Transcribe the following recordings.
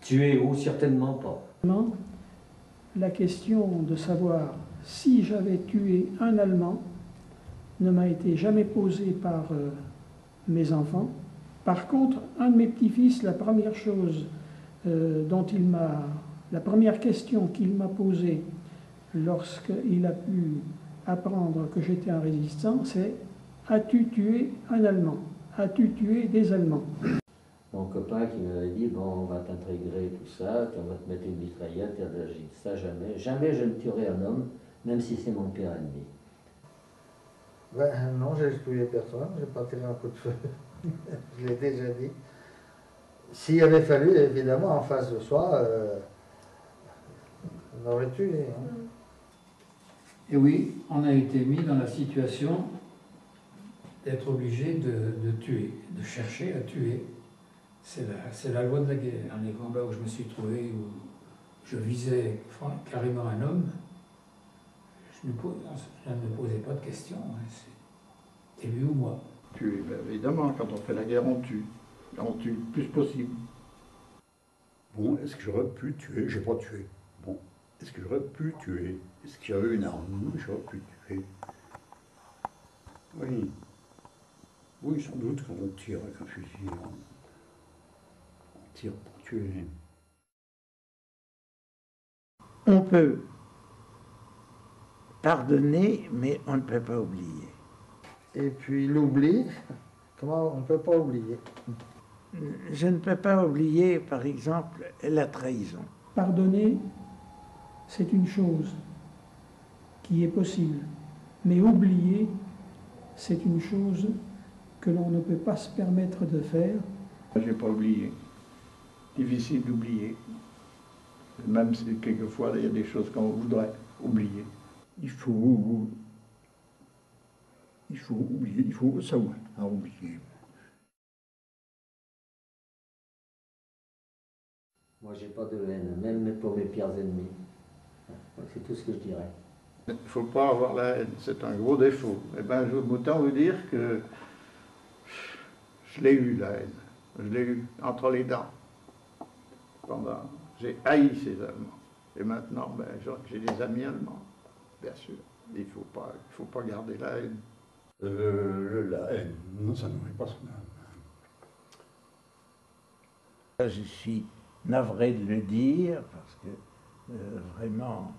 Tuer ou certainement pas. La question de savoir si j'avais tué un Allemand ne m'a été jamais posée par mes enfants. Par contre, un de mes petits-fils, la première chose la première question qu'il m'a posée lorsqu'il a pu apprendre que j'étais un résistant, c'est « As-tu tué un Allemand? As-tu tué des Allemands ?» Mon copain qui m'avait dit, bon, on va t'intégrer tout ça, on va te mettre une mitraillette, et j'ai dit, ça jamais, jamais je ne tuerai un homme, même si c'est mon pire ennemi. Ben non, j'ai tué personne, j'ai pas tiré un coup de feu, je l'ai déjà dit. S'il avait fallu, évidemment, en face de soi, on aurait tué. Hein. Et oui, on a été mis dans la situation d'être obligé de tuer, de chercher à tuer. C'est la loi de la guerre. Dans les combats où je me suis trouvé, où je visais carrément un homme, je ne me posais pas de questions. C'était lui ou moi. Tuer, ben évidemment, quand on fait la guerre, on tue. On tue le plus possible. Bon, est-ce que j'aurais pu tuer? J'ai pas tué. Bon, est-ce que j'aurais pu tuer? Est-ce qu'il y avait une arme? J'aurais pu tuer. Oui. Oui, sans doute, quand on tire avec un fusil, on tire pour tuer. On peut pardonner, mais on ne peut pas oublier. Et puis l'oubli, comment on ne peut pas oublier? Je ne peux pas oublier, par exemple, la trahison. Pardonner, c'est une chose qui est possible, mais oublier, c'est une chose que l'on ne peut pas se permettre de faire. Je n'ai pas oublié. Difficile d'oublier. Même si quelquefois il y a des choses qu'on voudrait oublier. Il faut oublier, il faut savoir à oublier. Moi, j'ai pas de haine, même pour mes pires ennemis. C'est tout ce que je dirais. Il ne faut pas avoir la haine, c'est un gros défaut. Eh bien, je veux autant vous dire que je l'ai eu, la haine. Je l'ai eu entre les dents. J'ai haï ces Allemands. Et maintenant, ben, j'ai des amis allemands, bien sûr. Il ne faut pas garder la haine. La haine, non, ça n'aurait pas son âme. Je suis navré de le dire, parce que vraiment,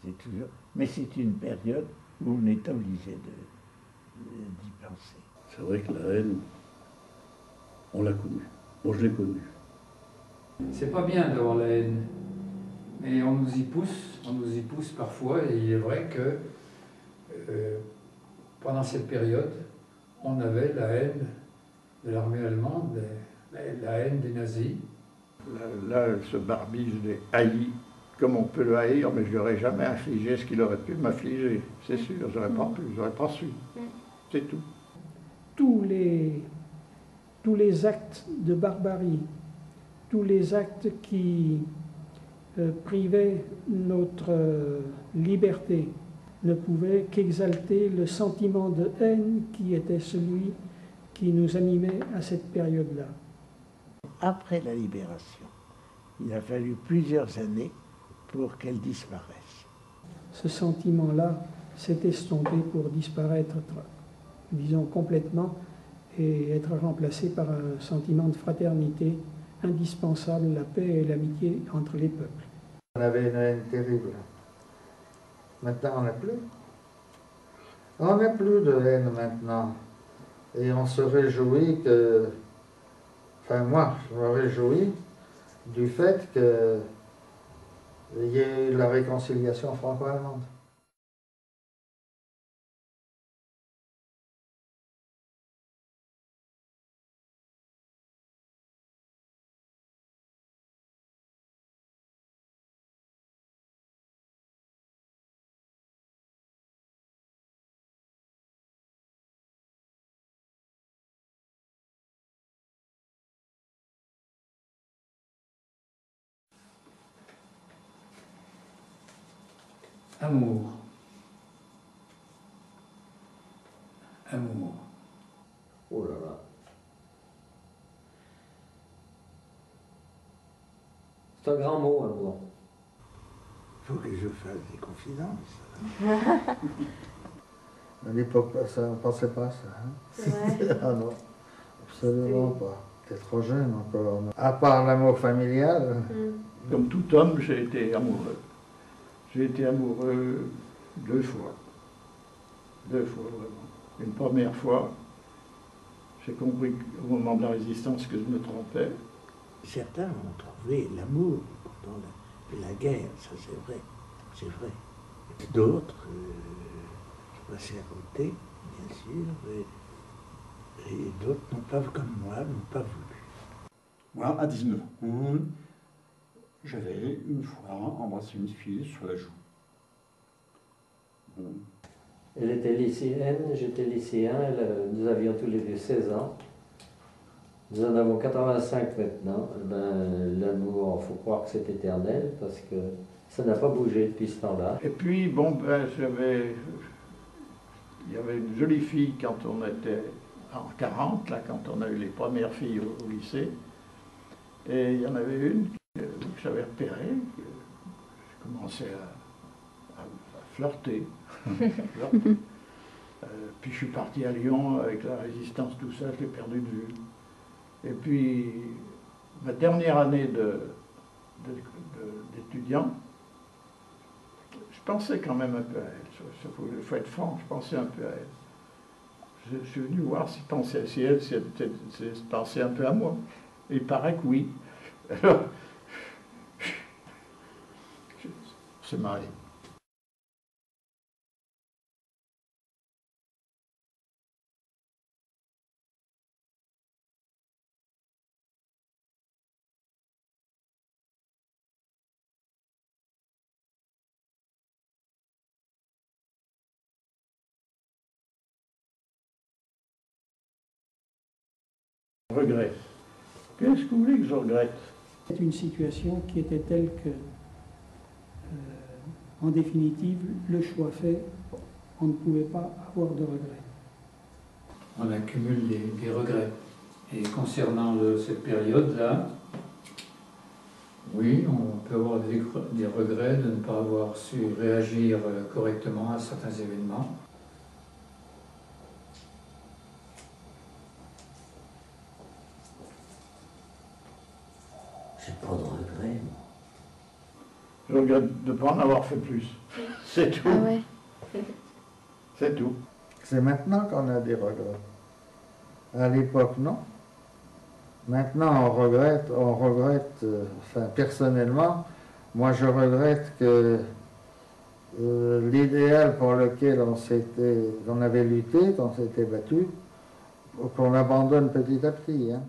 c'est toujours... Mais c'est une période où on est obligé d'y penser. C'est vrai que la haine, on l'a connue. Moi, je l'ai connue. C'est pas bien d'avoir la haine, mais on nous y pousse parfois, et il est vrai que pendant cette période, on avait la haine de l'armée allemande, la haine des nazis. Là, ce Barbie, je l'ai haï comme on peut le haïr, mais je lui aurais jamais infligé ce qu'il aurait pu m'affliger. C'est sûr, j'aurais pas pu, j'aurais pas su. C'est tout. Tous les actes de barbarie, tous les actes qui privaient notre liberté ne pouvaient qu'exalter le sentiment de haine qui était celui qui nous animait à cette période-là. Après la libération, il a fallu plusieurs années pour qu'elle disparaisse. Ce sentiment-là s'est estompé pour disparaître, disons, complètement et être remplacé par un sentiment de fraternité indispensable, la paix et l'amitié entre les peuples. On avait une haine terrible. Maintenant, on n'a plus. On n'a plus de haine maintenant. Et on se réjouit que... Enfin, moi, je me réjouis du fait qu'il y ait eu la réconciliation franco-allemande. Amour. Amour. Oh là là. C'est un grand mot, amour. Il faut que je fasse des confidences. À l'époque, ça, on ne pensait pas à ça. Hein? C'est vrai. Ah non, absolument pas. T'es trop jeune encore. À part l'amour familial. Comme tout homme, j'ai été amoureux. J'ai été amoureux 2 fois. 2 fois, vraiment. Une première fois, j'ai compris au moment de la résistance que je me trompais. Certains ont trouvé l'amour dans la guerre, ça c'est vrai, c'est vrai. D'autres, passaient à côté, bien sûr, et d'autres n'ont pas, comme moi, n'ont pas voulu. Moi, à 19 ans, j'avais une fois embrassé une fille sur la joue. Bon. Elle était lycéenne, j'étais lycéen, nous avions tous les deux 16 ans. Nous en avons 85 maintenant. Ben, l'amour, il faut croire que c'est éternel parce que ça n'a pas bougé depuis ce temps-là. Et puis, bon, ben, il y avait une jolie fille quand on était en 40, là, quand on a eu les premières filles au lycée. Et il y en avait une que j'avais repérée, que je commençais à flirter. Puis je suis parti à Lyon avec la résistance, tout ça, je l'ai perdu de vue. Et puis, ma dernière année d'étudiant, je pensais quand même un peu à elle. Il faut être franc, je pensais un peu à elle. Je suis venu voir si elle pensait un peu à moi. Et il paraît que oui. Alors, on s'est mariés. Regret. Qu'est-ce que vous voulez que je regrette? C'est une situation qui était telle que, en définitive, le choix fait, on ne pouvait pas avoir de regrets. On accumule des regrets. Et concernant cette période-là, oui, on peut avoir des regrets de ne pas avoir su réagir correctement à certains événements. J'ai pas de regrets, moi. Je regrette de ne pas en avoir fait plus. C'est tout. Ah ouais. C'est tout. C'est maintenant qu'on a des regrets. À l'époque, non. Maintenant, on regrette, enfin, personnellement, moi je regrette que l'idéal pour lequel on avait lutté, qu'on s'était battu, qu'on l'abandonne petit à petit. Hein.